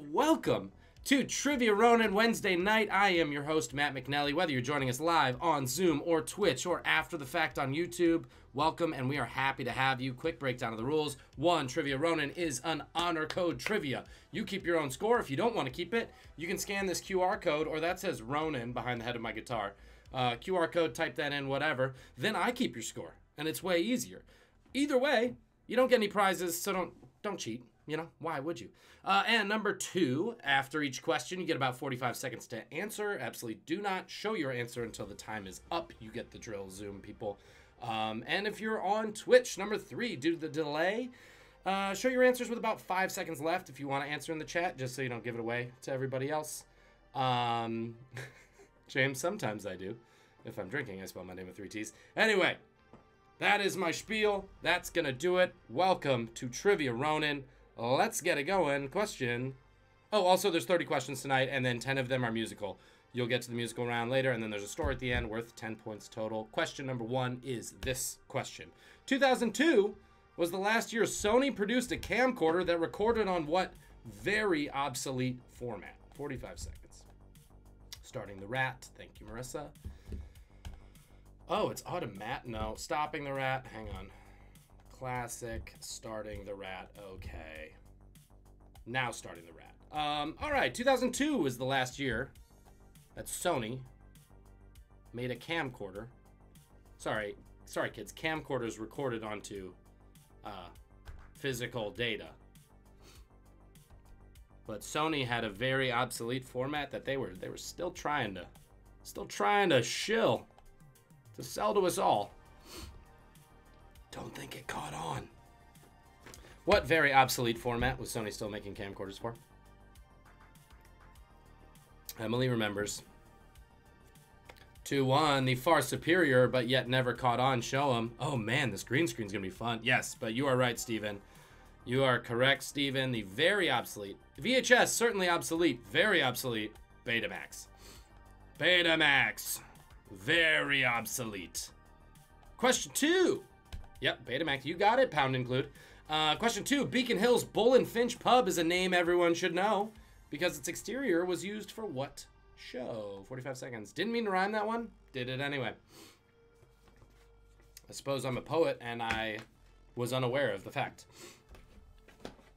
and welcome to Trivia Ronin Wednesday night. I am your host, Matt McNally. Whether you're joining us live on Zoom or Twitch or after the fact on YouTube, welcome, and we are happy to have you. Quick breakdown of the rules. 1, Trivia Ronin is an honor code trivia. You keep your own score. If you don't want to keep it, you can scan this QR code, or that says Ronin behind the head of my guitar. QR code, type that in, whatever. Then I keep your score, and it's way easier. Either way, you don't get any prizes, so don't cheat. You know, why would you? And number 2, after each question, you get about 45 seconds to answer. Absolutely do not show your answer until the time is up. You get the drill, Zoom people. And if you're on Twitch, number 3, due to the delay, show your answers with about 5 seconds left if you want to answer in the chat, just so you don't give it away to everybody else. James, sometimes I do. If I'm drinking, I spell my name with 3 T's. Anyway, that is my spiel. That's going to do it. Welcome to Trivia Ronin. Let's get it going. Question. Oh, also there's 30 questions tonight, and then 10 of them are musical. You'll get to the musical round later, and then there's a story at the end worth 10 points total. Question number 1 is this question. 2002 was the last year Sony produced a camcorder that recorded on what very obsolete format? 45 seconds. Starting the rat. Thank you, Marissa. Oh, it's automatic. No, stopping the rat. Hang on. Classic, starting the rat. Okay. Now starting the rat. All right, 2002 was the last year that Sony made a camcorder. Sorry kids. Camcorders recorded onto physical data. But Sony had a very obsolete format that they were still trying to shill to sell to us all. Don't think it caught on. What very obsolete format was Sony still making camcorders for? Emily remembers. 2-1, the far superior but yet never caught on. Show them. Oh man, this green screen's gonna be fun. Yes, but you are right, Steven. You are correct, Steven. The very obsolete. VHS, certainly obsolete. Very obsolete. Betamax. Betamax. Very obsolete. Question 2. Yep, Betamax, you got it, pound include. Question 2, Beacon Hill's Bull and Finch Pub is a name everyone should know because its exterior was used for what show? 45 seconds. Didn't mean to rhyme that one. Did it anyway. I suppose I'm a poet and I was unaware of the fact.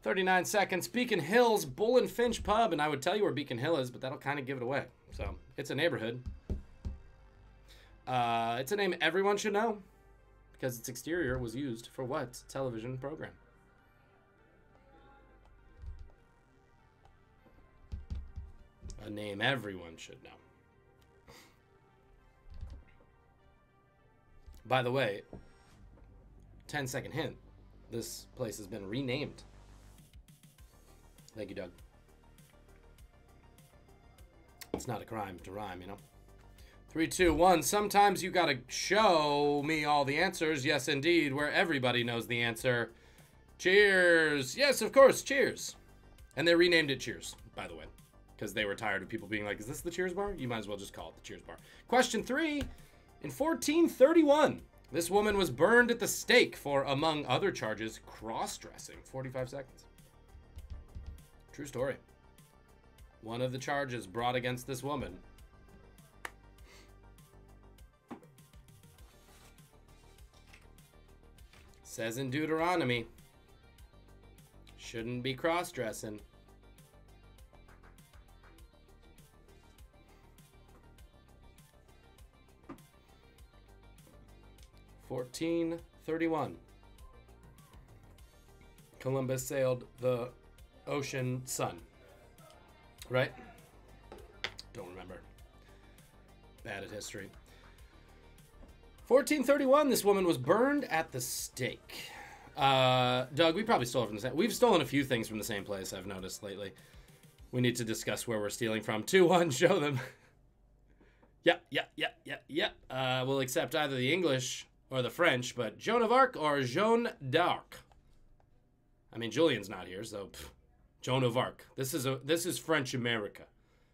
39 seconds. Beacon Hill's Bull and Finch Pub, and I would tell you where Beacon Hill is, but that'll kind of give it away. So, it's a neighborhood. It's a name everyone should know because its exterior was used for what television program? A name everyone should know. By the way, 10-second hint. This place has been renamed. Thank you, Doug. It's not a crime to rhyme, you know? 3, 2, 1. Sometimes you gotta show me all the answers. Yes, indeed, where everybody knows the answer. Cheers. Yes, of course, cheers. And they renamed it Cheers, by the way, because they were tired of people being like, is this the Cheers bar? You might as well just call it the Cheers bar. Question 3. In 1431, this woman was burned at the stake for, among other charges, cross-dressing. 45 seconds. True story. One of the charges brought against this woman. Says in Deuteronomy, shouldn't be cross-dressing. (1431). Columbus sailed the ocean sun. Right? Don't remember. Bad at history. 1431, this woman was burned at the stake. Doug, we probably stole it from the same... We've stolen a few things from the same place, I've noticed lately. We need to discuss where we're stealing from. 2-1, show them. Yeah. We'll accept either the English or the French, but Joan of Arc or Joan d'Arc? I mean, Julian's not here, so... Joan of Arc. This is French America.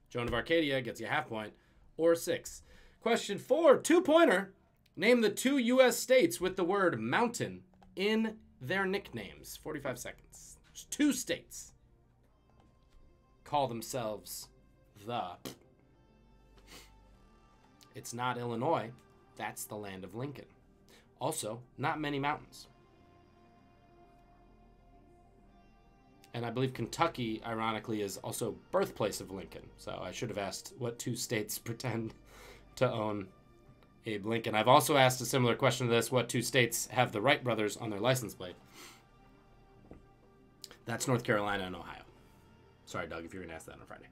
Joan of Arcadia gets you half point or 6. Question 4, 2-pointer. Name the 2 U.S. states with the word mountain in their nicknames. 45 seconds. There's 2 states. call themselves the. It's not Illinois. That's the land of Lincoln. Also, not many mountains. And I believe Kentucky, ironically, is also birthplace of Lincoln. So I should have asked what 2 states pretend to own Abe Lincoln. I've also asked a similar question to this. What 2 states have the Wright brothers on their license plate? That's North Carolina and Ohio. Sorry, Doug, if you're going to ask that on Friday.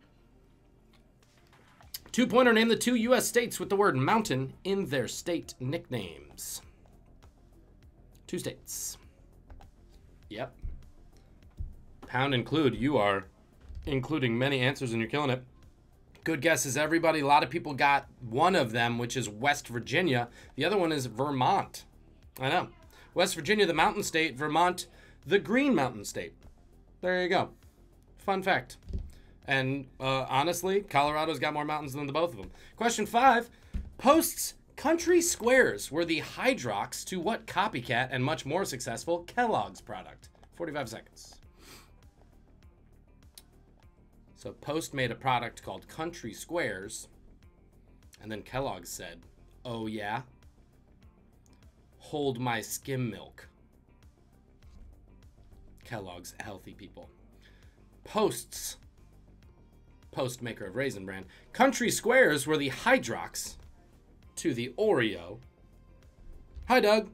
2-pointer, name the 2 U.S. states with the word mountain in their state nicknames. 2 states. Yep. Pound include. You are including many answers and you're killing it. Good guesses, everybody. A lot of people got one of them, which is West Virginia. The other one is Vermont. I know. West Virginia, the mountain state. Vermont, the Green Mountain state. There you go. Fun fact. And honestly, Colorado's got more mountains than the both of them. Question 5. Post's country squares were the Hydrox to what copycat and much more successful Kellogg's product? 45 seconds. So Post made a product called Country Squares, and then Kellogg's said, oh yeah? Hold my skim milk. Kellogg's healthy people. Post's, Post maker of Raisin Bran, Country Squares were the Hydrox to the Oreo. Hi, Doug.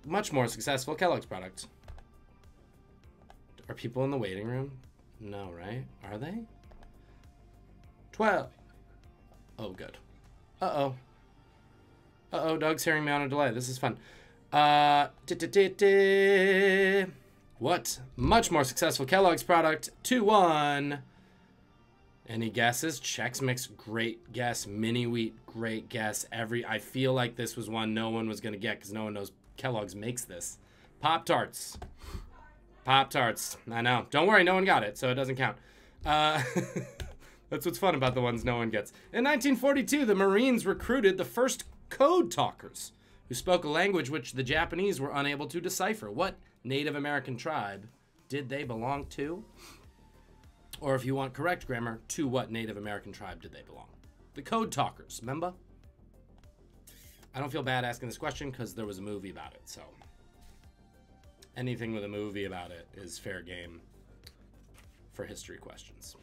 Much more successful Kellogg's product. Are people in the waiting room? No, right? Are they? 12. Oh, good. Uh-oh. Uh-oh, Doug's hearing me on a delay. This is fun. What? Much more successful Kellogg's product. 2-1. Any guesses? Chex Mix, great guess. Mini Wheat, great guess. I feel like this was one no one was going to get because no one knows Kellogg's makes this. Pop-Tarts. Pop-Tarts. I know. Don't worry, no one got it, so it doesn't count. That's what's fun about the ones no one gets. In 1942, the Marines recruited the first code talkers who spoke a language which the Japanese were unable to decipher. What Native American tribe did they belong to? Or if you want correct grammar, to what Native American tribe did they belong? The code talkers, remember? I don't feel bad asking this question because there was a movie about it, so anything with a movie about it is fair game for history questions.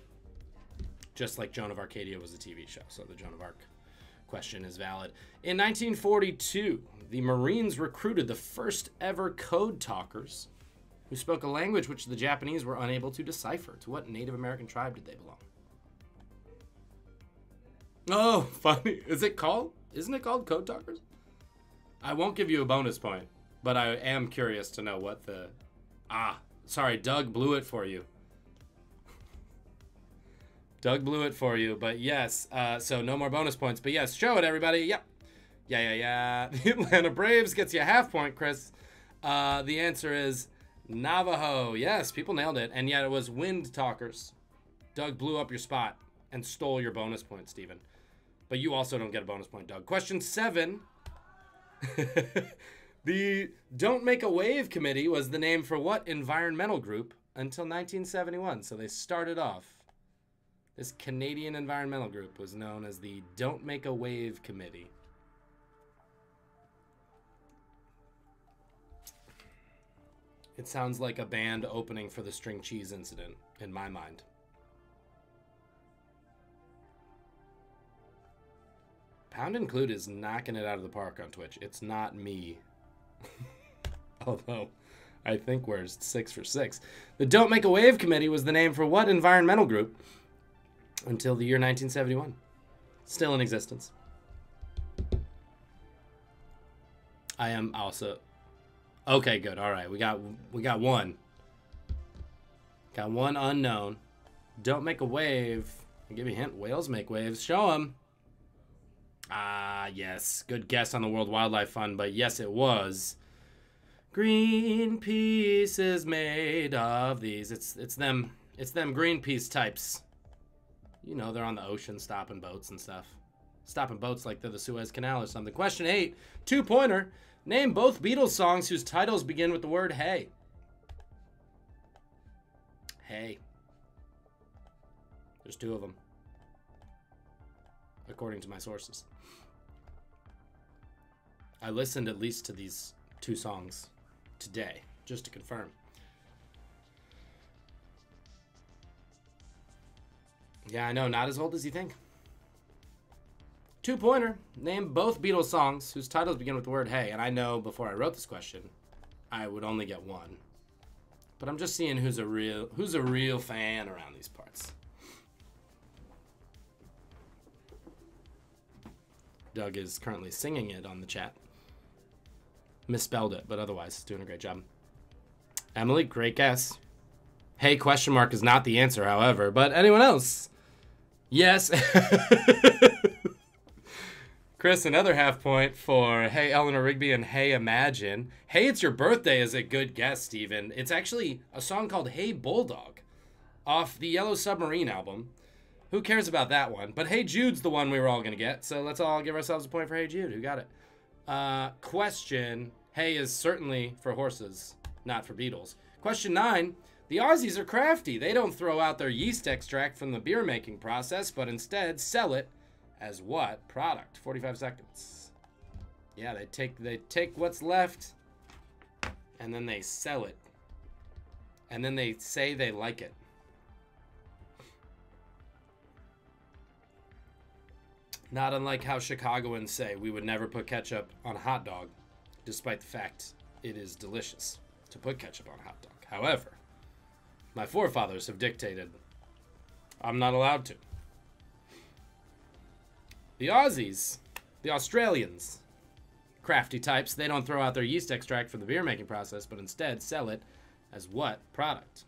Just like Joan of Arcadia was a TV show, so the Joan of Arc question is valid. In 1942, the Marines recruited the first ever code talkers who spoke a language which the Japanese were unable to decipher. To what Native American tribe did they belong? Oh, funny. Isn't it called code talkers? I won't give you a bonus point, but I am curious to know what the... sorry, Doug blew it for you. Doug blew it for you, but yes, so no more bonus points. But yes, show it, everybody. Yep. Yeah. The Atlanta Braves gets you a half point, Chris. The answer is Navajo. Yes, people nailed it. And yet it was Wind Talkers. Doug blew up your spot and stole your bonus point, Steven. But you also don't get a bonus point, Doug. Question 7. The Don't Make a Wave Committee was the name for what environmental group until 1971? So they started off. This Canadian environmental group was known as the Don't Make a Wave Committee. It sounds like a band opening for the string cheese incident in my mind. Pound Include is knocking it out of the park on Twitch. It's not me. Although I think we're 6 for 6. The Don't Make a Wave Committee was the name for what environmental group until the year 1971? Still in existence. I am also... Okay, good. All right, we got one. Got one unknown. Don't Make a Wave. I'll give you a hint. Whales make waves. Show them. Yes. Good guess on the World Wildlife Fund, but yes, it was. Greenpeace is made of these. It's them Greenpeace types. You know, they're on the ocean stopping boats and stuff. Stopping boats like they're the Suez Canal or something. Question 8. 2-pointer. Name both Beatles songs whose titles begin with the word hey. Hey. There's 2 of them, according to my sources. I listened at least to these 2 songs today, just to confirm. Yeah, I know, not as old as you think. 2-pointer. Name both Beatles songs whose titles begin with the word hey. And I know before I wrote this question, I would only get 1. But I'm just seeing who's a real fan around these parts. Doug is currently singing it on the chat. Misspelled it, but otherwise doing a great job. Emily, great guess. Hey, question mark is not the answer, however. But anyone else? Yes. Chris, another half point for Hey Eleanor Rigby and Hey Imagine. Hey It's Your Birthday is a good guess, Steven. It's actually a song called Hey Bulldog off the Yellow Submarine album. Who cares about that one? But Hey Jude's the one we were all going to get, so let's all give ourselves a point for Hey Jude. Who got it? Question. Hey is certainly for horses, not for Beatles. Question 9. The Aussies are crafty. They don't throw out their yeast extract from the beer making process, but instead sell it as what product? 45 seconds. Yeah, they take what's left and then they sell it. And then they say they like it. Not unlike how Chicagoans say we would never put ketchup on a hot dog, despite the fact it is delicious to put ketchup on a hot dog. However, my forefathers have dictated I'm not allowed to. The Aussies, the Australians, crafty types, they don't throw out their yeast extract from the beer making process, but instead sell it as what product?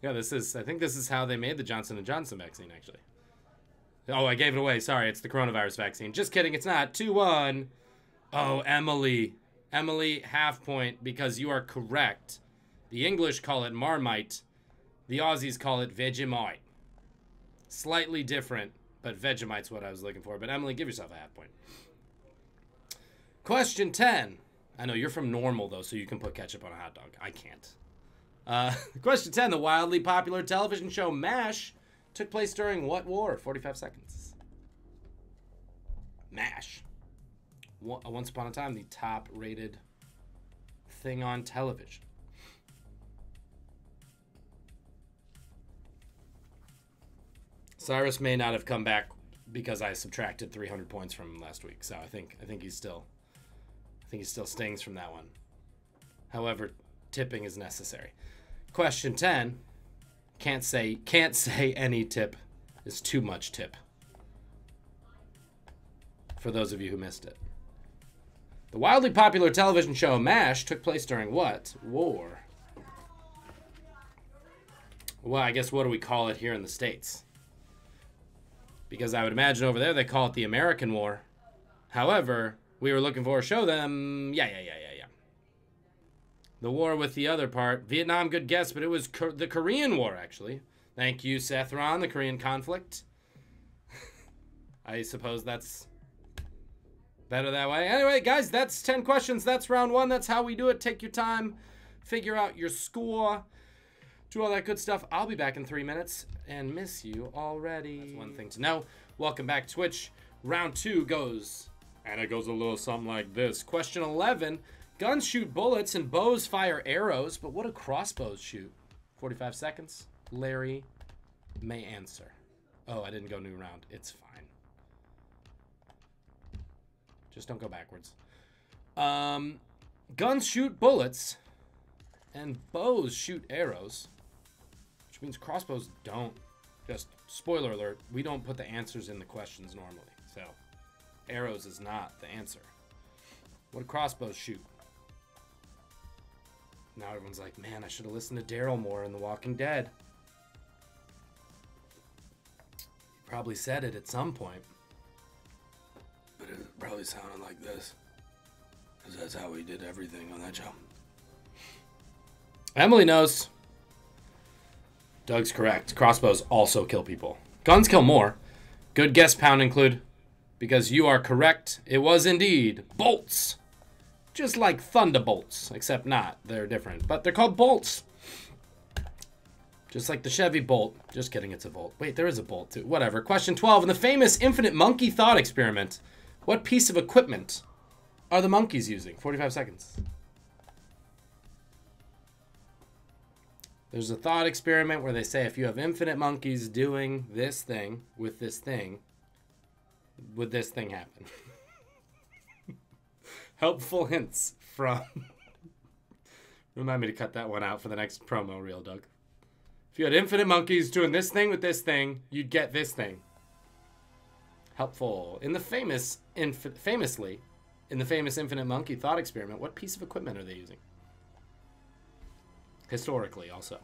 Yeah, I think this is how they made the Johnson & Johnson vaccine, actually. Oh, I gave it away. Sorry, it's the coronavirus vaccine. Just kidding, it's not. 2-1. Oh, Emily. Emily, half point, because you are correct. The English call it Marmite. The Aussies call it Vegemite. Slightly different, but Vegemite's what I was looking for. But Emily, give yourself a half point. Question 10. I know you're from Normal, though, so you can put ketchup on a hot dog. I can't. Question 10. The wildly popular television show MASH took place during what war? 45 seconds. MASH. Once upon a time, the top-rated thing on television. Cyrus may not have come back because I subtracted 300 points from him last week, so I think he still stings from that one. However, tipping is necessary. Question 10. Can't say any tip is too much tip. For those of you who missed it. The wildly popular television show MASH took place during what war? Well, I guess what do we call it here in the States? Because I would imagine over there they call it the American War. However, we were looking for a show them. Yeah. The war with the other part. Vietnam, good guess, but it was the Korean War, actually. Thank you, Seth Ron, the Korean conflict. I suppose that's better that way. Anyway, guys, that's 10 questions. That's round 1. That's how we do it. Take your time. Figure out your score. Do all that good stuff. I'll be back in 3 minutes and miss you already. That's one thing to know. Welcome back, Twitch. Round 2 goes, and it goes a little something like this. Question 11. Guns shoot bullets and bows fire arrows, but what do crossbows shoot? 45 seconds. Larry may answer. Oh, I didn't go new round. It's fine. Just don't go backwards. Guns shoot bullets and bows shoot arrows, which means crossbows don't. Just spoiler alert, we don't put the answers in the questions normally. So arrows is not the answer. What do crossbows shoot? Now everyone's like, man, I should have listened to Daryl more in The Walking Dead. He probably said it at some point. But it probably sounded like this. Because that's how we did everything on that show. Emily knows. Doug's correct. Crossbows also kill people. Guns kill more. Good guess, Pound Include. Because you are correct. It was indeed bolts. Just like thunderbolts, except not. They're different. But they're called bolts. Just like the Chevy Bolt. Just kidding, it's a Volt. Wait, there is a Bolt too. Whatever. Question 12. In the famous infinite monkey thought experiment, what piece of equipment are the monkeys using? 45 seconds. There's a thought experiment where they say if you have infinite monkeys doing this thing with this thing, would this thing happen? Helpful hints from... Remind me to cut that one out for the next promo reel, Doug. If you had infinite monkeys doing this thing with this thing, you'd get this thing. Helpful. In the famously, in the famous infinite monkey thought experiment, what piece of equipment are they using? Historically, also.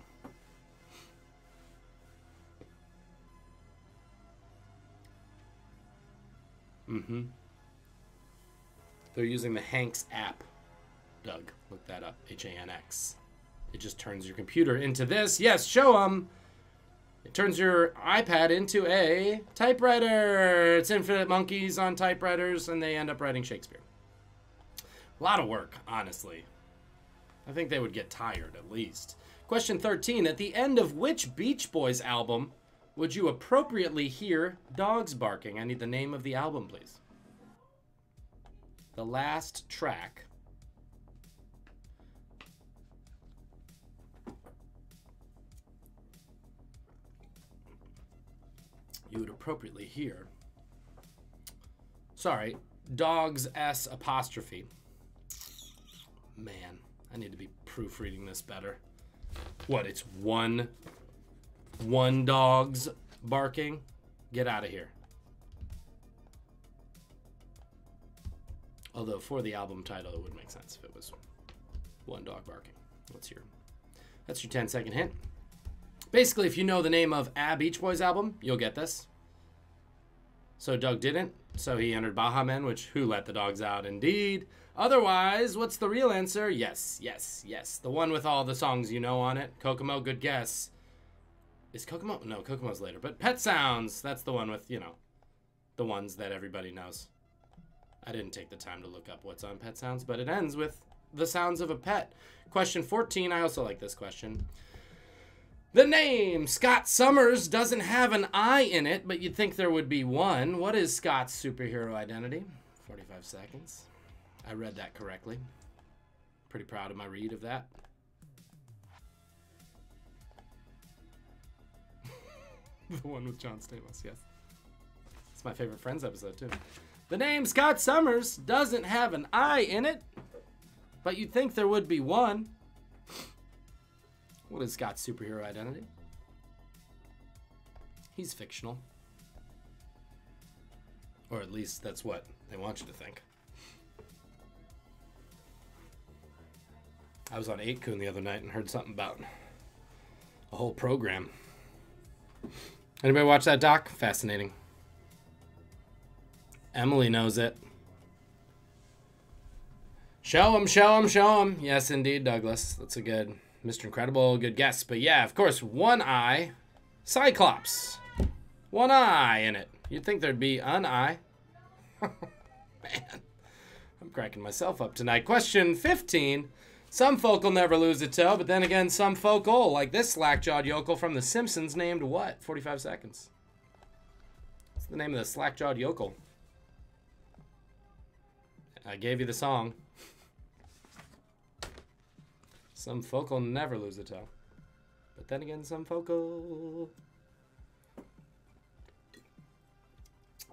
They're using the Hanx app. Doug, look that up. Hanx. It just turns your computer into this. Yes, show them. It turns your iPad into a typewriter. It's infinite monkeys on typewriters, and they end up writing Shakespeare. A lot of work, honestly. I think they would get tired, at least. Question 13. At the end of which Beach Boys album would you appropriately hear dogs barking? I need the name of the album, please. The last track. You would appropriately hear. Sorry, dogs S apostrophe. Man, I need to be proofreading this better. What, it's one dog's barking? Get out of here. Although for the album title, it would make sense if it was one dog barking. That's your 10-second hint. Basically, if you know the name of a Beach Boys album, you'll get this. So Doug didn't. So he entered Baha Men, which who let the dogs out? Indeed. Otherwise, what's the real answer? Yes, yes, yes. The one with all the songs you know on it. Kokomo, good guess. Is Kokomo? No, Kokomo's later. But Pet Sounds, that's the one with, you know, the ones that everybody knows. I didn't take the time to look up what's on Pet Sounds, but it ends with the sounds of a pet. Question 14, I also like this question. The name Scott Summers doesn't have an I in it, but you'd think there would be one. What is Scott's superhero identity? 45 seconds. I read that correctly. Pretty proud of my read of that. The one with John Stamos, yes. It's my favorite Friends episode, too. The name Scott Summers doesn't have an I in it, but you'd think there would be one. What is Scott's superhero identity? He's fictional. Or at least that's what they want you to think. I was on 8kun the other night and heard something about a whole program. Anybody watch that doc? Fascinating. Emily knows it. Show him, show him, show him. Yes, indeed, Douglas. That's a good Mr. Incredible, good guess. But yeah, of course, one eye. Cyclops. One eye in it. You'd think there'd be an eye. Man, I'm cracking myself up tonight. Question 15. Some folk will never lose a toe, but then again, some folk will. Like this slack-jawed yokel from The Simpsons named what? 45 seconds. What's the name of the slack-jawed yokel? I gave you the song. Some folk will never lose a toe. But then again, some folk will.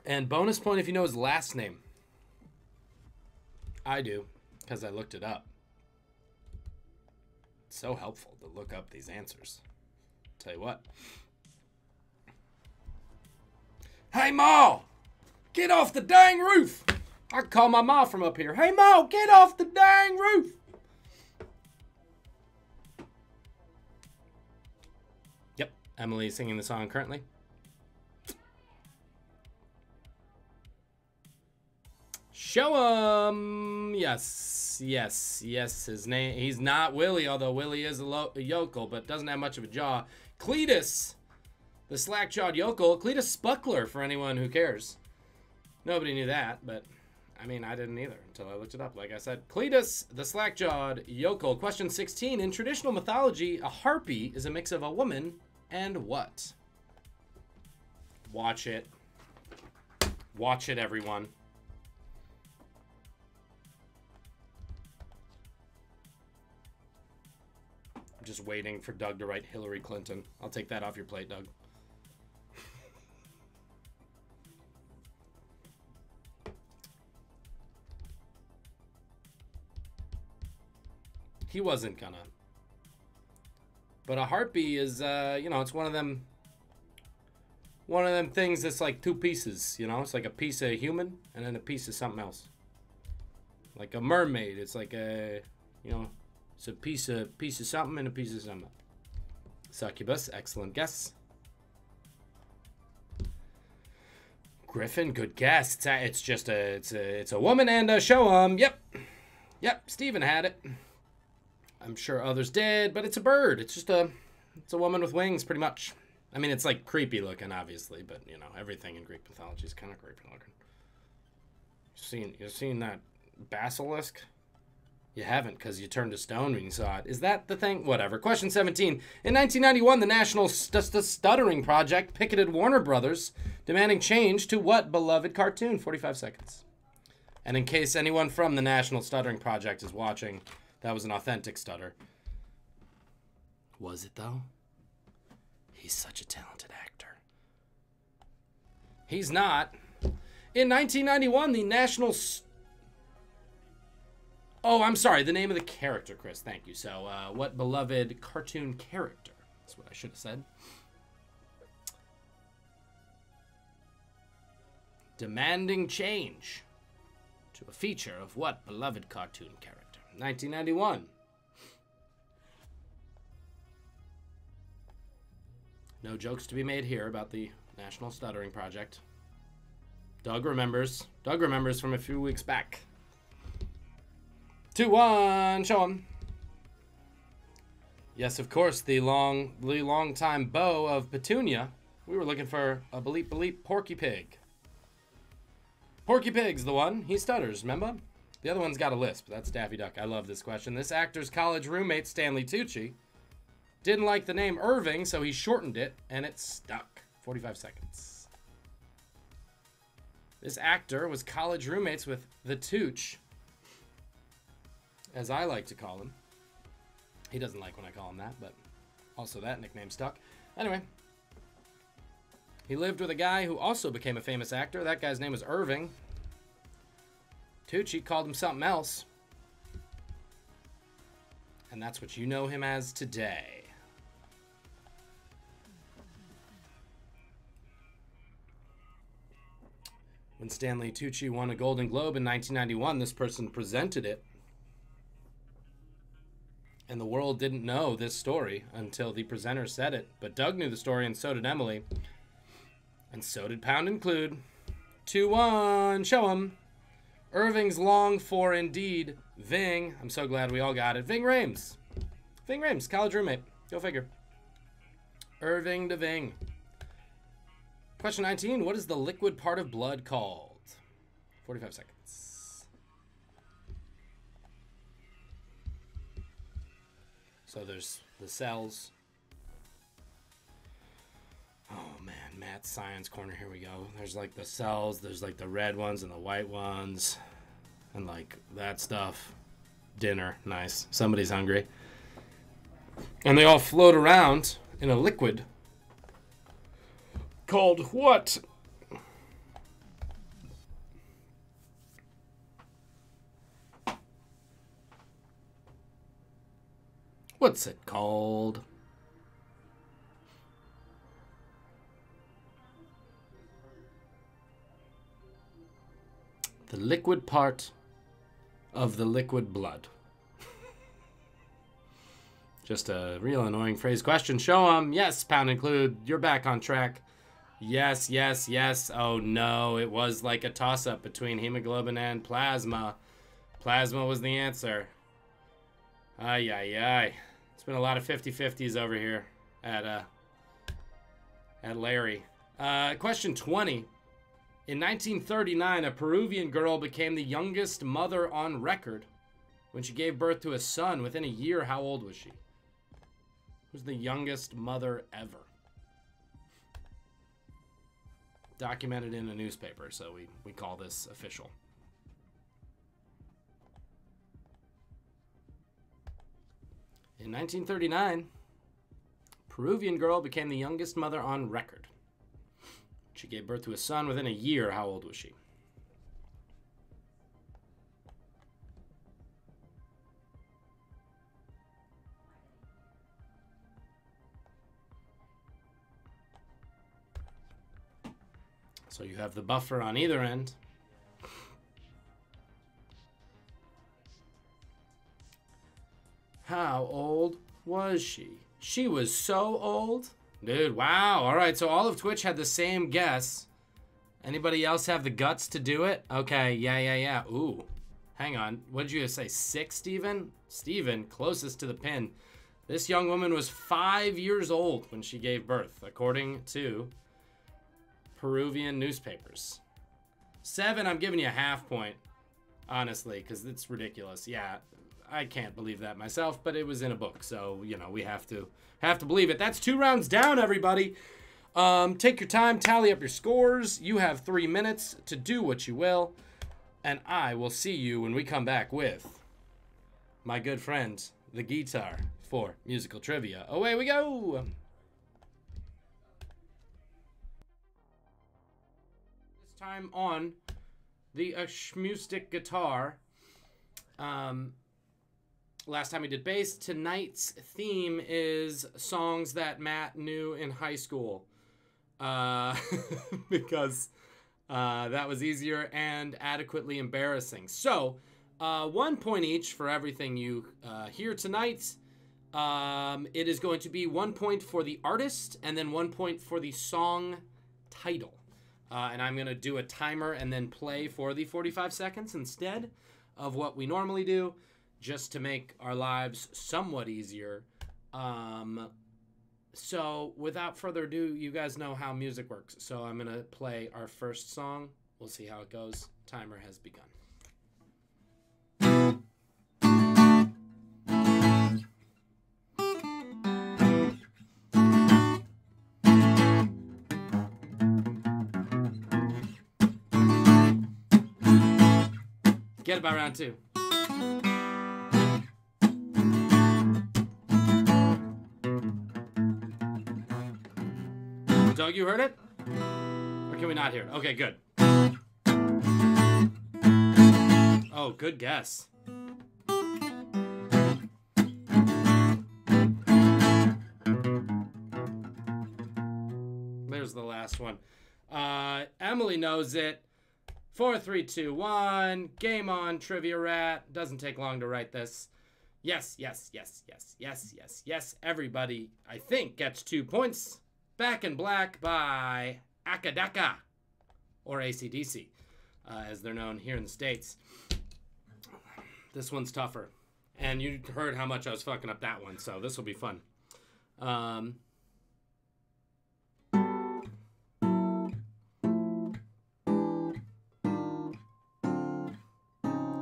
And bonus point if you know his last name. I do, because I looked it up. It's so helpful to look up these answers. Tell you what. Hey, Ma! Get off the dang roof! I can call my ma from up here. Hey, Ma, get off the dang roof! Yep, Emily's singing the song currently. Show him! Yes, yes, yes. His name, he's not Willie, although Willie is a yokel, but doesn't have much of a jaw. Cletus, the slack-jawed yokel. Cletus Spuckler, for anyone who cares. Nobody knew that, but... I mean, I didn't either until I looked it up. Like I said, Cletus, the slack-jawed yokel. Question 16. In traditional mythology, a harpy is a mix of a woman and what? Watch it. Watch it, everyone. I'm just waiting for Doug to write Hillary Clinton. I'll take that off your plate, Doug. He wasn't gonna. But a harpy is, you know, it's one of them things that's like two pieces, you know? It's like a piece of human and then a piece of something else. Like a mermaid, it's like a, you know, it's a piece of something and a piece of something. Succubus, excellent guess. Griffin, good guess. It's just it's a woman and a show 'em. Yep, Steven had it. I'm sure others did, but it's a bird. It's a woman with wings, pretty much. I mean, it's like creepy looking, obviously, but you know, everything in Greek mythology is kind of creepy looking. You've seen that basilisk? You haven't, because you turned to stone when you saw it. Is that the thing? Whatever. Question 17. In 1991, the National Stuttering Project picketed Warner Brothers, demanding change to what beloved cartoon? 45 seconds. And in case anyone from the National Stuttering Project is watching, that was an authentic stutter. Was it, though? He's such a talented actor. He's not. In 1991, the National... Oh, I'm sorry. The name of the character, Chris. Thank you. So, what beloved cartoon character? That's what I should have said. Demanding change to a feature of what beloved cartoon character? 1991. No jokes to be made here about the National Stuttering Project. Doug remembers. Doug remembers from a few weeks back. 2-1. Show him. Yes, of course, the long time beau of Petunia. We were looking for a bleep bleep Porky Pig. Porky Pig's the one. He stutters, remember? The other one's got a lisp. That's Daffy Duck. I love this question. This actor's college roommate, Stanley Tucci, didn't like the name Irving, so he shortened it, and it stuck. 45 seconds. This actor was college roommates with the Tooch, as I like to call him. He doesn't like when I call him that, but also that nickname stuck. Anyway, he lived with a guy who also became a famous actor. That guy's name was Irving. Tucci called him something else. And that's what you know him as today. When Stanley Tucci won a Golden Globe in 1991, this person presented it. And the world didn't know this story until the presenter said it. But Doug knew the story, and so did Emily. And so did Pound Include. 2-1. Show him. Irving's long for, indeed, Ving. I'm so glad we all got it. Ving Rhames. Ving Rhames, college roommate. Go figure. Irving to Ving. Question 19. What is the liquid part of blood called? 45 seconds. So there's the cells. Oh, man. Matt's science corner. Here we go. There's like the cells. There's like the red ones and the white ones. And like that stuff. Dinner. Nice. Somebody's hungry. And they all float around in a liquid called what? What's it called? The liquid part of the liquid blood. Just a real annoying phrase question. Show 'em. Yes, Pound Include. You're back on track. Yes, yes, yes. Oh, no. It was like a toss-up between hemoglobin and plasma. Plasma was the answer. Ay, ay, ay. It's been a lot of 50-50s over here at Larry. Question 20. In 1939, a Peruvian girl became the youngest mother on record when she gave birth to a son within a year. How old was she? Who's the youngest mother ever? documented in a newspaper, so we call this official. In 1939, Peruvian girl became the youngest mother on record. She gave birth to a son within a year. How old was she? So you have the buffer on either end. How old was she? She was so old. Dude, wow. All right, so all of Twitch had the same guess. Anybody else have the guts to do it? Okay, yeah. Ooh, hang on. What did you say, 6, Steven? Steven, closest to the pin. This young woman was 5 years old when she gave birth, according to Peruvian newspapers. 7, I'm giving you a half point, honestly, because it's ridiculous. Yeah, I can't believe that myself, but it was in a book, so, you know, we have to believe it. That's 2 rounds down, everybody. Take your time, tally up your scores. You have 3 minutes to do what you will, and I will see you when we come back with my good friend, the guitar, for musical trivia. Away we go! This time on the Schmustic guitar. Last time we did bass. Tonight's theme is songs that Matt knew in high school. Because that was easier and adequately embarrassing. So, 1 point each for everything you hear tonight. It is going to be 1 point for the artist and then 1 point for the song title. And I'm going to do a timer and then play for the 45 seconds instead of what we normally do, just to make our lives somewhat easier. So without further ado, you guys know how music works. So I'm going to play our first song. We'll see how it goes. Timer has begun. Get it by round 2. Doug, you heard it? Or can we not hear it? Okay, good. Oh, good guess. There's the last one. Emily knows it. 4, 3, 2, 1. Game on, Trivia Rat. Doesn't take long to write this. Yes. Everybody, I think, gets 2 points. Back in Black by Akadaka, or AC/DC, as they're known here in the States. This one's tougher. And you heard how much I was fucking up that one, so this will be fun.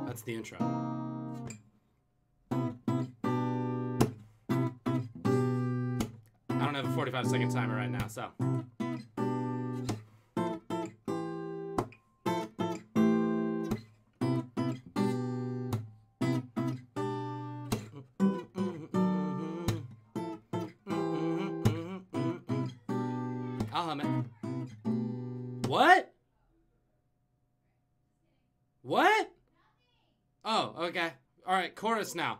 That's the intro. I don't have a 45-second timer right now, so. I'll hum it. What? What? Oh, okay. All right, chorus now.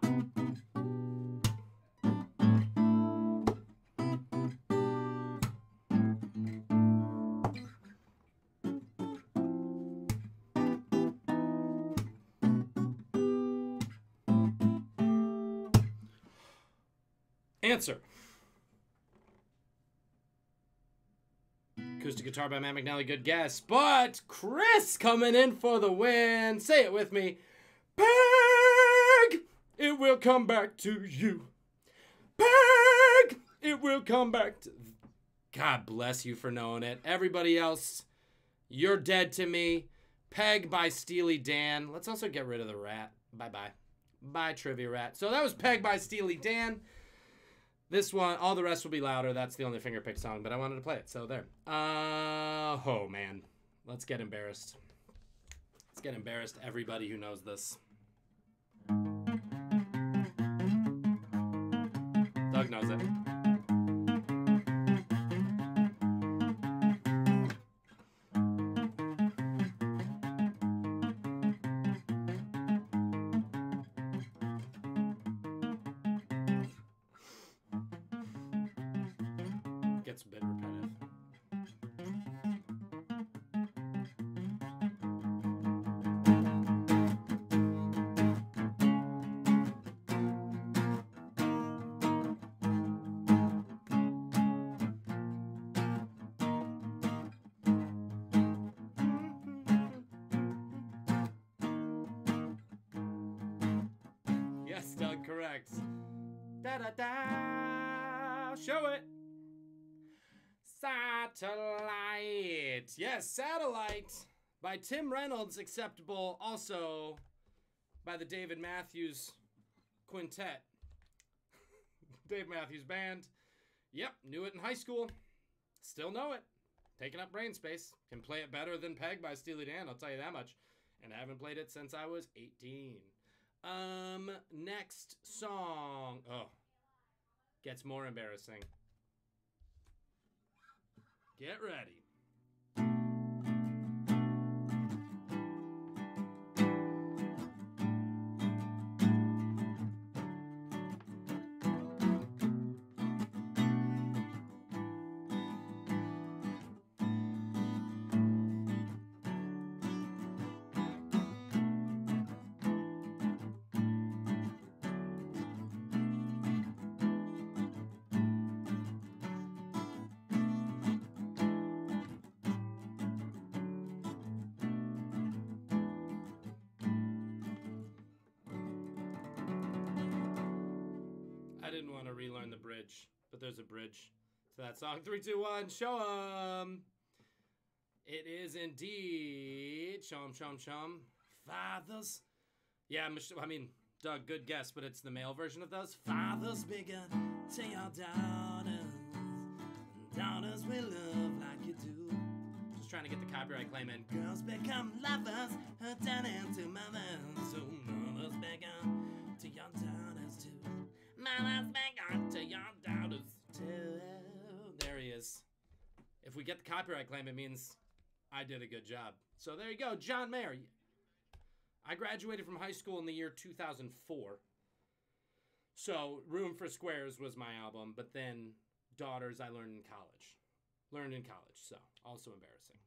Answer. Acoustic guitar by Matt McNally, good guess. But Chris coming in for the win. Say it with me. Peg, it will come back to you. Peg, it will come back to... God bless you for knowing it. Everybody else, you're dead to me. Peg by Steely Dan. Let's also get rid of the rat. Bye-bye. Bye, Trivia Rat. So that was Peg by Steely Dan. This one, all the rest will be louder. That's the only finger pick song, but I wanted to play it, so there. Oh, man. Let's get embarrassed. Let's get embarrassed, everybody who knows this. Doug knows it. Gets a bit repetitive. Yes, Doug, correct. Da-da-da! Show it! Satellite. Yes, Satellite by Tim Reynolds, acceptable also by the David Matthews Quintet. Dave Matthews Band. Yep, knew it in high school. Still know it. Taking up brain space. Can play it better than Peg by Steely Dan, I'll tell you that much. And I haven't played it since I was 18. Next song. Oh, gets more embarrassing. Get ready. I didn't want to relearn the bridge, but there's a bridge to that song. 3, 2, 1, show 'em. It is indeed show 'em, show 'em, show 'em. Fathers. Yeah, I mean, Doug, good guess, but it's the male version of those. Fathers bigger to your daughters. Daughters will love like you do. Just trying to get the copyright claim in. Girls become lovers, turn into mothers. So mothers become to your daughters too. Mothers become to your daughters too. There he is. If we get the copyright claim, it means I did a good job. So there you go, John Mayer. I graduated from high school in the year 2004. So Room for Squares was my album, but then Daughters I learned in college. So also embarrassing.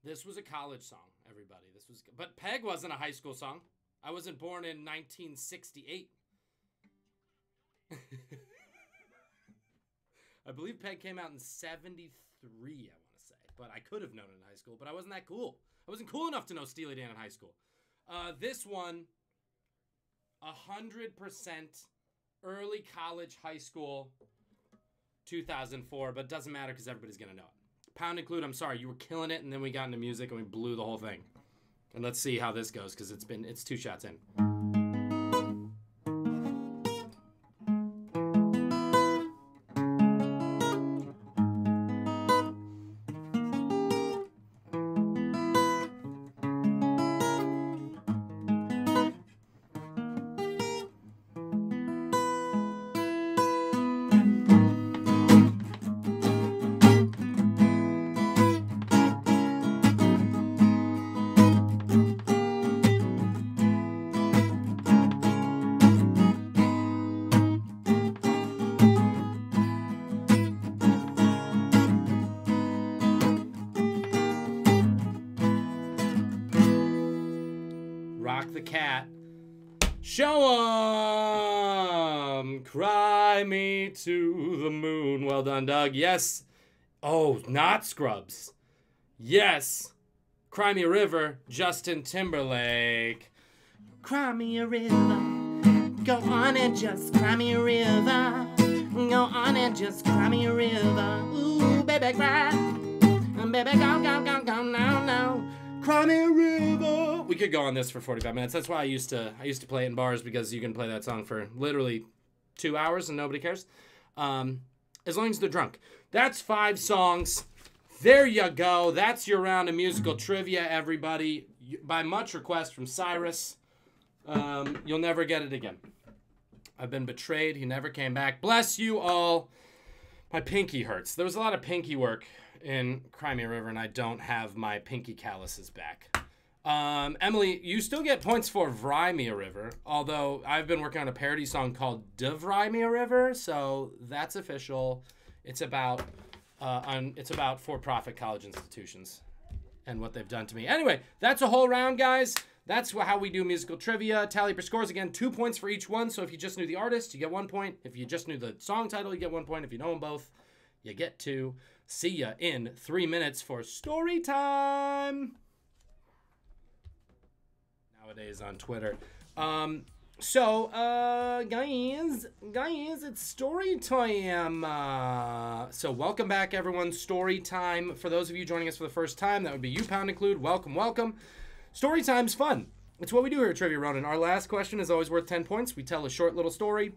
This was a college song, everybody. But Peg wasn't a high school song. I wasn't born in 1968. I believe Peg came out in 73, I want to say. But I could have known it in high school, but I wasn't that cool. I wasn't cool enough to know Steely Dan in high school. This one, 100% early college, high school, 2004, but it doesn't matter because everybody's going to know it. Pound Include, I'm sorry, you were killing it, and then we got into music and we blew the whole thing. And let's see how this goes because it's 2 shots in. Rock the Cat. Show 'em. Cry me to the moon. Well done, Doug. Yes. Oh, not Scrubs. Yes. Cry Me a River. Justin Timberlake. Cry me a river. Go on and just cry me a river. Go on and just cry me a river. Ooh, baby, cry. Baby, go, go, go, go, now, now. Cry me a river. We could go on this for 45 minutes. That's why I used to play it in bars because you can play that song for literally 2 hours and nobody cares. As long as they're drunk. That's 5 songs. There you go. That's your round of musical trivia, everybody. By much request from Cyrus. You'll never get it again. I've been betrayed. He never came back. Bless you all. My pinky hurts. There was a lot of pinky work in Crimea River, and I don't have my pinky calluses back. Emily, you still get points for Vrymea River, although I've been working on a parody song called De Vrymea River, so that's official. It's about for-profit college institutions and what they've done to me. Anyway, that's a whole round, guys. That's how we do musical trivia. Tally per scores, again, 2 points for each one. So if you just knew the artist, you get 1 point. If you just knew the song title, you get 1 point. If you know them both, you get 2. See ya in 3 minutes for story time. Nowadays on Twitter. Guys, it's story time. So welcome back, everyone. Story time. For those of you joining us for the first time, that would be you, Pound Include. Welcome, welcome. Story time's fun. It's what we do here at Trivia Ronin. Our last question is always worth 10 points. We tell a short little story.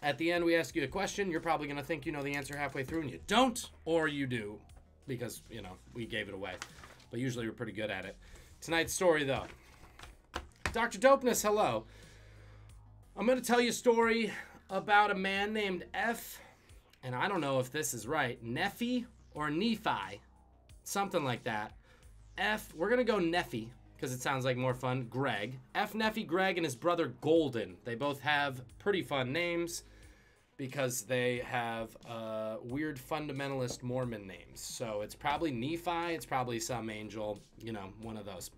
At the end, we ask you a question. You're probably going to think you know the answer halfway through, and you don't, or you do, because, you know, we gave it away. But usually we're pretty good at it. Tonight's story, though. Dr. Dopeness, hello. I'm going to tell you a story about a man named F, and I don't know if this is right, Nephi or Nephi, something like that. F, we're going to go Nephi, because it sounds like more fun, Greg. F, Nephi, Greg, and his brother Golden. They both have pretty fun names because they have weird fundamentalist Mormon names. So it's probably Nephi, it's probably some angel, you know, one of those.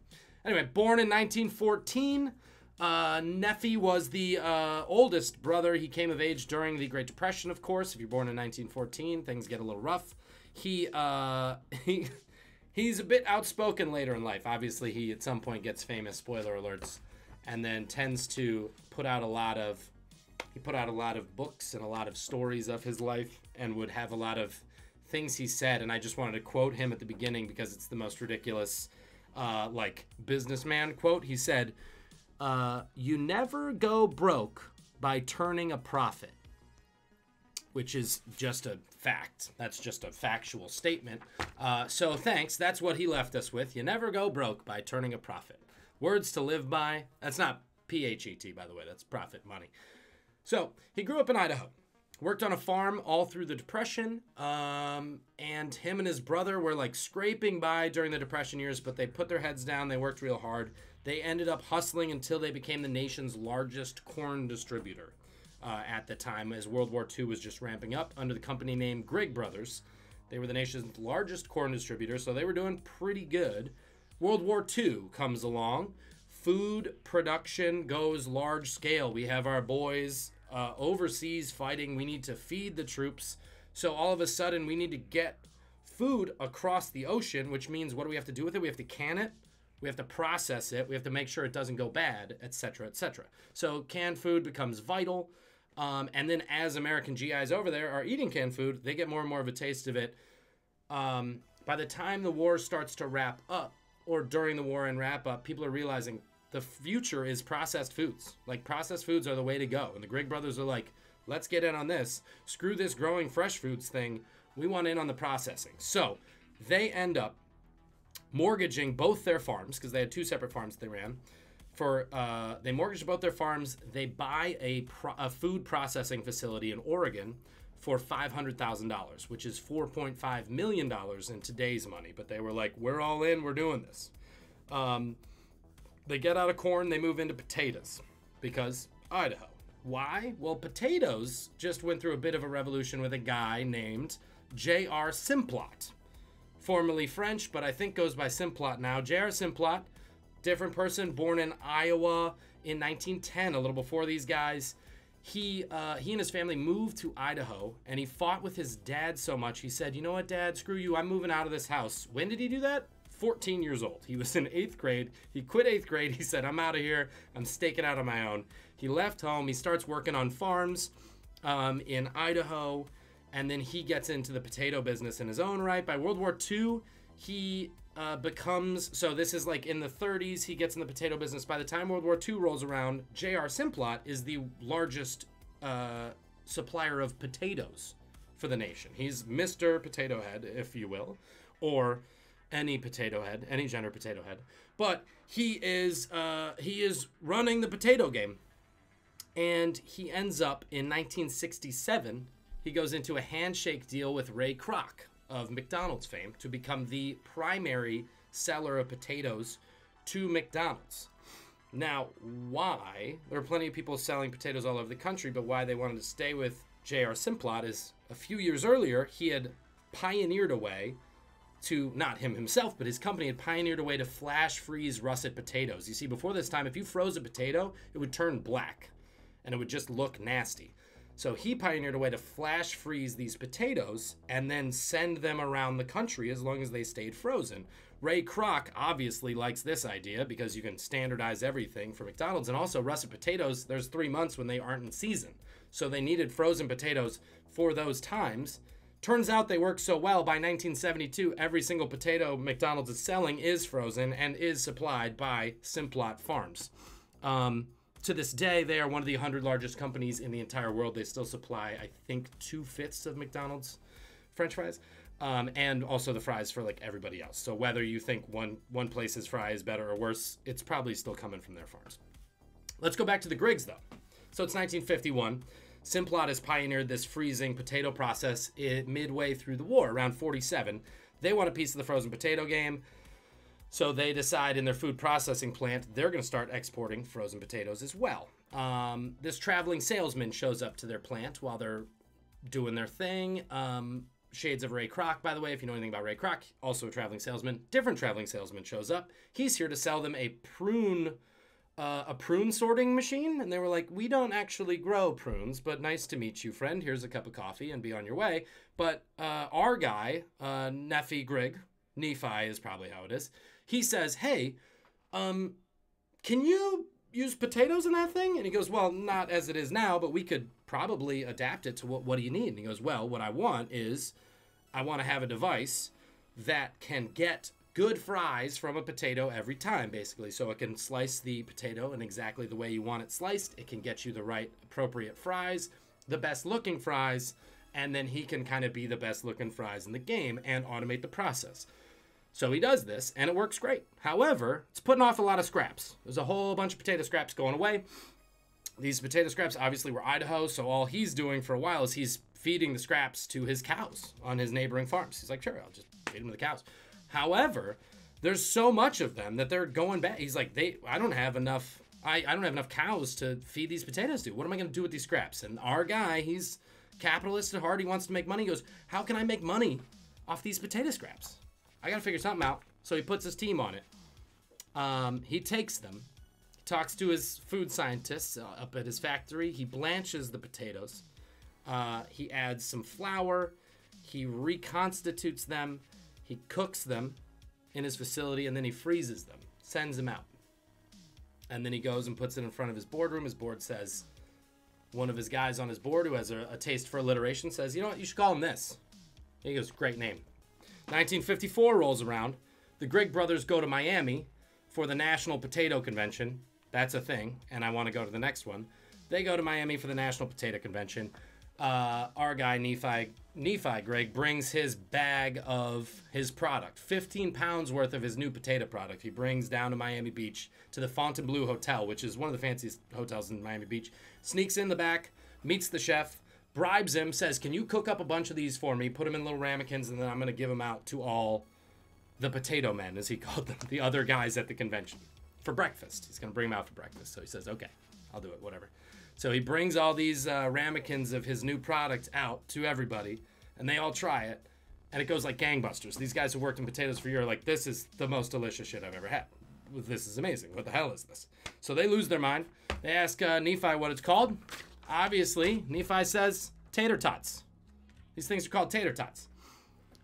Anyway, born in 1914, Nephi was the oldest brother. He came of age during the Great Depression, of course. If you're born in 1914, things get a little rough. He's a bit outspoken later in life. Obviously, he at some point gets famous, spoiler alerts, and then tends to put out a lot of books and a lot of stories of his life, and would have a lot of things he said. And I just wanted to quote him at the beginning because it's the most ridiculous, like, businessman quote. He said, "You never go broke by turning a profit," which is just a fact. That's just a factual statement. So thanks. That's what he left us with. You never go broke by turning a profit. Words to live by. That's not P-H-E-T, by the way. That's profit money. So he grew up in Idaho. Worked on a farm all through the Depression. And him and his brother were like scraping by during the Depression years, but they put their heads down. They worked real hard. They ended up hustling until they became the nation's largest corn distributor. At the time, as World War II was just ramping up under the company name Grigg Brothers. They were the nation's largest corn distributor, so they were doing pretty good. World War II comes along. Food production goes large scale. We have our boys overseas fighting. We need to feed the troops. So all of a sudden, we need to get food across the ocean, which means what do we have to do with it? We have to can it. We have to process it. We have to make sure it doesn't go bad, etc., etc. So canned food becomes vital. And then as American GIs over there are eating canned food, they get more and more of a taste of it. By the time the war starts to wrap up, or during the war and wrap up, people are realizing the future is processed foods. Like, processed foods are the way to go. And the Grigg brothers are like, let's get in on this. Screw this growing fresh foods thing. We want in on the processing. So they end up mortgaging both their farms, because they had 2 separate farms they ran. They mortgaged both their farms. They buy a food processing facility in Oregon for $500,000, which is $4.5 million in today's money. But they were like, we're all in, we're doing this. They get out of corn, they move into potatoes, because Idaho. Why? Well, potatoes just went through a bit of a revolution with a guy named J.R. Simplot. Formerly French, but I think goes by Simplot now. J.R. Simplot, different person, born in Iowa in 1910, a little before these guys. He and his family moved to Idaho, and he fought with his dad so much. He said, you know what, Dad, screw you. I'm moving out of this house. When did he do that? 14 years old. He was in 8th grade. He quit 8th grade. He said, I'm out of here. I'm staking out on my own. He left home. He starts working on farms in Idaho, and then he gets into the potato business in his own right. By World War II, he becomes, so this is like in the 30s, he gets in the potato business. By the time World War II rolls around, J.R. Simplot is the largest supplier of potatoes for the nation. He's Mr. Potato Head, if you will, or any potato head, any gender potato head. But he is running the potato game. And he ends up in 1967, he goes into a handshake deal with Ray Kroc of McDonald's fame to become the primary seller of potatoes to McDonald's. Now, why? There are plenty of people selling potatoes all over the country, but why they wanted to stay with J.R. Simplot is a few years earlier, he had pioneered a way to, not him himself, but his company had pioneered a way to flash freeze russet potatoes. You see, before this time, if you froze a potato, it would turn black and it would just look nasty. So he pioneered a way to flash freeze these potatoes and then send them around the country as long as they stayed frozen. Ray Kroc obviously likes this idea because you can standardize everything for McDonald's. And also russet potatoes, there's 3 months when they aren't in season. So they needed frozen potatoes for those times. Turns out they work so well, by 1972, every single potato McDonald's is selling is frozen and is supplied by Simplot Farms. To this day, they are one of the 100 largest companies in the entire world. They still supply, I think, 2/5 of McDonald's French fries, and also the fries for like everybody else. So whether you think one place's fry is better or worse, it's probably still coming from their farms. Let's go back to the Griggs, though. So it's 1951. Simplot has pioneered this freezing potato process midway through the war, around 47. They want a piece of the frozen potato game. So they decide in their food processing plant, they're going to start exporting frozen potatoes as well. This traveling salesman shows up to their plant while they're doing their thing. Shades of Ray Kroc, by the way, if you know anything about Ray Kroc, also a traveling salesman. Different traveling salesman shows up. He's here to sell them a prune sorting machine. And they were like, we don't actually grow prunes, but nice to meet you, friend. Here's a cup of coffee and be on your way. But our guy, Nephi is probably how it is. He says, hey, can you use potatoes in that thing? And he goes, well, not as it is now, but we could probably adapt it to what do you need? And he goes, well, what I want is I want to have a device that can get good fries from a potato every time, basically. So it can slice the potato in exactly the way you want it sliced. It can get you the right appropriate fries, the best looking fries, and then he can kind of be the best looking fries in the game and automate the process. So he does this, and it works great. However, it's putting off a lot of scraps. There's a whole bunch of potato scraps going away. These potato scraps obviously were Idaho, so all he's doing for a while is he's feeding the scraps to his cows on his neighboring farms. He's like, sure, I'll just feed them to the cows. However, there's so much of them that they're going bad. He's like, I don't have enough cows to feed these potatoes to. What am I going to do with these scraps? And our guy, he's capitalist at heart. He wants to make money. He goes, how can I make money off these potato scraps? I got to figure something out. So he puts his team on it. He takes them. He talks to his food scientists up at his factory. He blanches the potatoes. He adds some flour. He reconstitutes them. He cooks them in his facility, and then he freezes them, sends them out. And then he goes and puts it in front of his boardroom. His board says, one of his guys on his board who has a taste for alliteration says, you know what, you should call him this. He goes, great name. 1954 rolls around. The Grigg brothers go to Miami for the National Potato Convention. That's a thing, and I want to go to the next one. They go to Miami for the National Potato Convention. Our guy, Nephi Grigg, brings his bag of his product, 15 pounds worth of his new potato product. He brings down to Miami Beach to the Fontainebleau Hotel, which is one of the fanciest hotels in Miami Beach. Sneaks in the back, meets the chef, bribes him, says, can you cook up a bunch of these for me, put them in little ramekins, and then I'm going to give them out to all the potato men, as he called them, the other guys at the convention, for breakfast. He's going to bring them out for breakfast. So he says, okay, I'll do it, whatever. So he brings all these ramekins of his new product out to everybody, and they all try it, and it goes like gangbusters. These guys who worked in potatoes for years are like, this is the most delicious shit I've ever had. This is amazing. What the hell is this? So they lose their mind. They ask Nephi what it's called. Obviously, Nephi says tater tots. These things are called tater tots.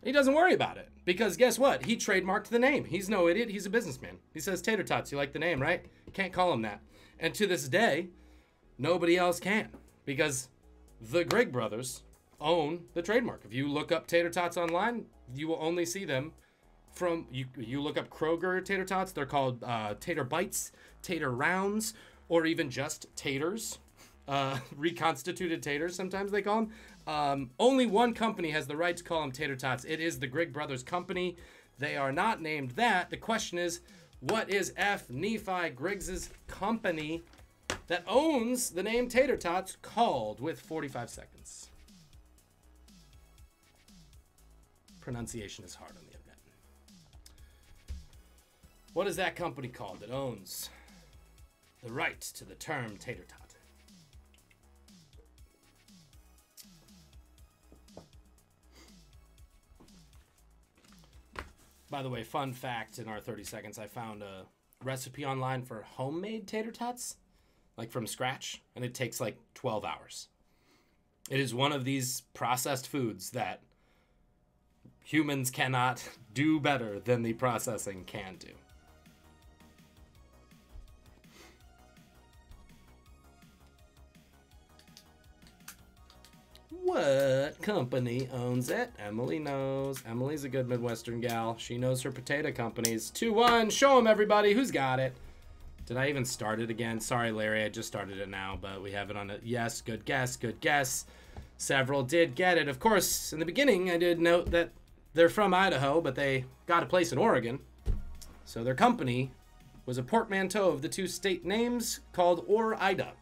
He doesn't worry about it because guess what? He trademarked the name. He's no idiot. He's a businessman. He says tater tots. You like the name, right? Can't call him that. And to this day, nobody else can because the Grigg brothers own the trademark. If you look up tater tots online, you will only see them from, you look up Kroger tater tots, they're called tater bites, tater rounds, or even just taters. reconstituted taters, sometimes they call them. Only one company has the right to call them tater tots. It is the Grigg Brothers Company. They are not named that. The question is, what is F. Nephi Griggs' company that owns the name Tater Tots called? With 45 seconds. Pronunciation is hard on the internet. What is that company called that owns the right to the term tater tot? By the way, fun fact, in our 30 seconds, I found a recipe online for homemade tater tots, like from scratch, and it takes like 12 hours. It is one of these processed foods that humans cannot do better than the processing can do. What company owns it? Emily knows. Emily's a good Midwestern gal. She knows her potato companies. 2-1. Show them, everybody. Who's got it? Did I even start it again? Sorry, Larry. I just started it now, but we have it on it. Yes, good guess. Good guess. Several did get it. Of course, in the beginning, I did note that they're from Idaho, but they got a place in Oregon. So their company was a portmanteau of the two state names called Ore-Ida.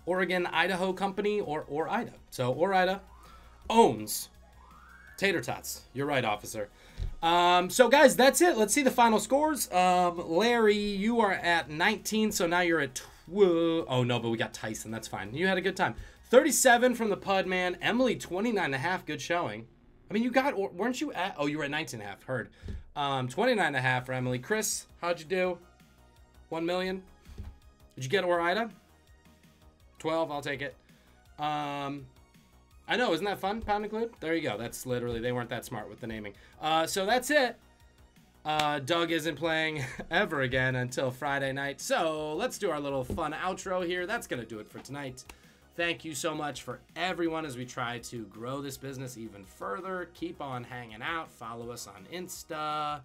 Oregon Idaho Company or Ore-Ida. So Ore-Ida owns tater tots. You're right, officer. So guys, that's it. Let's see the final scores. Larry, you are at 19, so now you're at 12. Oh no, but we got Tyson. That's fine. You had a good time. 37 from the Pud Man. Emily, 29.5. Good showing. I mean, you got, weren't you at? Oh, you were at 19.5. Heard. 29.5 for Emily. Chris, how'd you do? 1 million. Did you get Ore-Ida? 12, I'll take it. I know, isn't that fun? Pound and Clued? There you go. That's literally, they weren't that smart with the naming. So that's it. Doug isn't playing ever again until Friday night. So let's do our little fun outro here. That's going to do it for tonight. Thank you so much for everyone as we try to grow this business even further. Keep on hanging out. Follow us on Insta.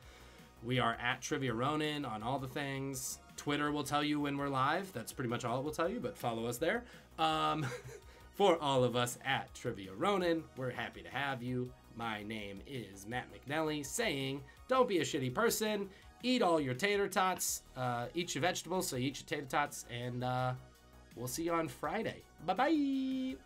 We are at Trivia Ronin on all the things. Twitter will tell you when we're live. That's pretty much all it will tell you, but follow us there. For all of us at Trivia Ronin, we're happy to have you. My name is Matt McNelly saying, don't be a shitty person. Eat all your tater tots. Eat your vegetables, so you eat your tater tots. And we'll see you on Friday. Bye-bye.